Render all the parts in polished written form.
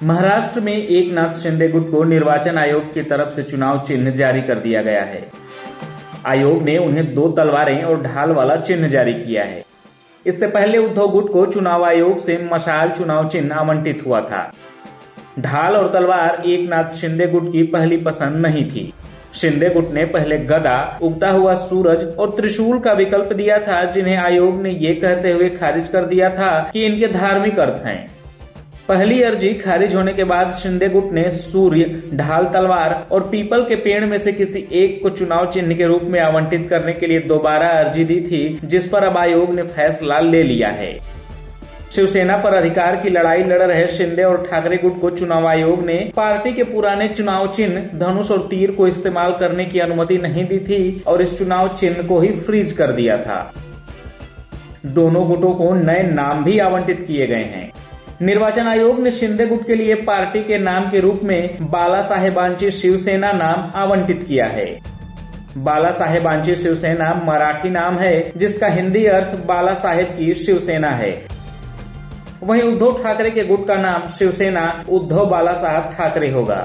महाराष्ट्र में एकनाथ शिंदे गुट को निर्वाचन आयोग की तरफ से चुनाव चिन्ह जारी कर दिया गया है। आयोग ने उन्हें 2 तलवारें और ढाल वाला चिन्ह जारी किया है। इससे पहले उद्धव गुट को चुनाव आयोग से मशाल चुनाव चिन्ह आवंटित हुआ था। ढाल और तलवार एकनाथ शिंदे गुट की पहली पसंद नहीं थी। शिंदे गुट ने पहले गदा, उगता हुआ सूरज और त्रिशूल का विकल्प दिया था, जिन्हें आयोग ने ये कहते हुए खारिज कर दिया था कि इनके धार्मिक अर्थ हैं। पहली अर्जी खारिज होने के बाद शिंदे गुट ने सूर्य, ढाल, तलवार और पीपल के पेड़ में से किसी एक को चुनाव चिन्ह के रूप में आवंटित करने के लिए दोबारा अर्जी दी थी, जिस पर अब आयोग ने फैसला ले लिया है। शिवसेना पर अधिकार की लड़ाई लड़ रहे शिंदे और ठाकरे गुट को चुनाव आयोग ने पार्टी के पुराने चुनाव चिन्ह धनुष और तीर को इस्तेमाल करने की अनुमति नहीं दी थी और इस चुनाव चिन्ह को ही फ्रीज कर दिया था। दोनों गुटों को नए नाम भी आवंटित किए गए हैं। निर्वाचन आयोग ने शिंदे गुट के लिए पार्टी के नाम के रूप में बाला साहेबांची शिवसेना नाम आवंटित किया है। बाला साहेबांची शिवसेना मराठी नाम है, जिसका हिंदी अर्थ बाला साहेब की शिवसेना है। वहीं उद्धव ठाकरे के गुट का नाम शिवसेना उद्धव बाला साहब ठाकरे होगा।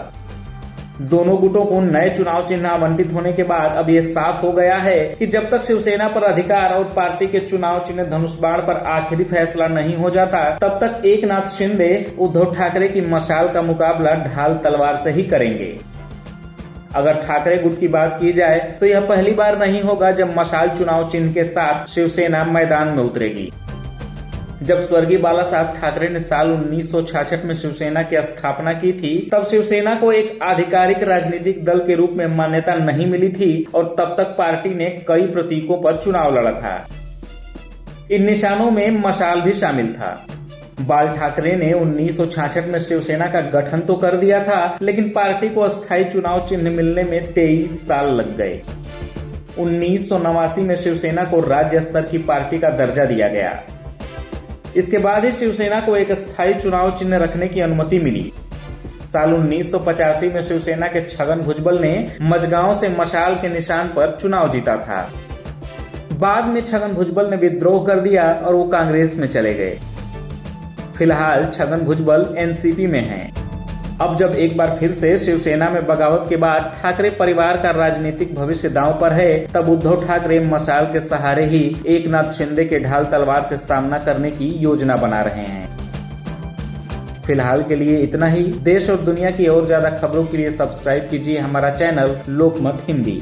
दोनों गुटों को नए चुनाव चिन्ह आवंटित होने के बाद अब ये साफ हो गया है कि जब तक शिवसेना पर अधिकार और पार्टी के चुनाव चिन्ह धनुष बाण पर आखिरी फैसला नहीं हो जाता, तब तक एकनाथ शिंदे उद्धव ठाकरे की मशाल का मुकाबला ढाल तलवार से ही करेंगे। अगर ठाकरे गुट की बात की जाए तो यह पहली बार नहीं होगा जब मशाल चुनाव चिन्ह के साथ शिवसेना मैदान में उतरेगी। जब स्वर्गीय बाला साहब ठाकरे ने साल 1966 में शिवसेना की स्थापना की थी, तब शिवसेना को एक आधिकारिक राजनीतिक दल के रूप में मान्यता नहीं मिली थी और तब तक पार्टी ने कई प्रतीकों पर चुनाव लड़ा था। इन निशानों में मशाल भी शामिल था। बाल ठाकरे ने 1966 में शिवसेना का गठन तो कर दिया था, लेकिन पार्टी को अस्थायी चुनाव चिन्ह मिलने में 23 साल लग गए। 1989 में शिवसेना को राज्य स्तर की पार्टी का दर्जा दिया गया। इसके बाद ही शिवसेना को एक स्थायी चुनाव चिन्ह रखने की अनुमति मिली। साल 1985 में शिवसेना के छगन भुजबल ने मझगांव से मशाल के निशान पर चुनाव जीता था। बाद में छगन भुजबल ने विद्रोह कर दिया और वो कांग्रेस में चले गए। फिलहाल छगन भुजबल एनसीपी में हैं। अब जब एक बार फिर से शिवसेना में बगावत के बाद ठाकरे परिवार का राजनीतिक भविष्य दांव पर है, तब उद्धव ठाकरे मशाल के सहारे ही एकनाथ शिंदे के ढाल तलवार से सामना करने की योजना बना रहे हैं। फिलहाल के लिए इतना ही। देश और दुनिया की और ज्यादा खबरों के लिए सब्सक्राइब कीजिए हमारा चैनल लोकमत हिंदी।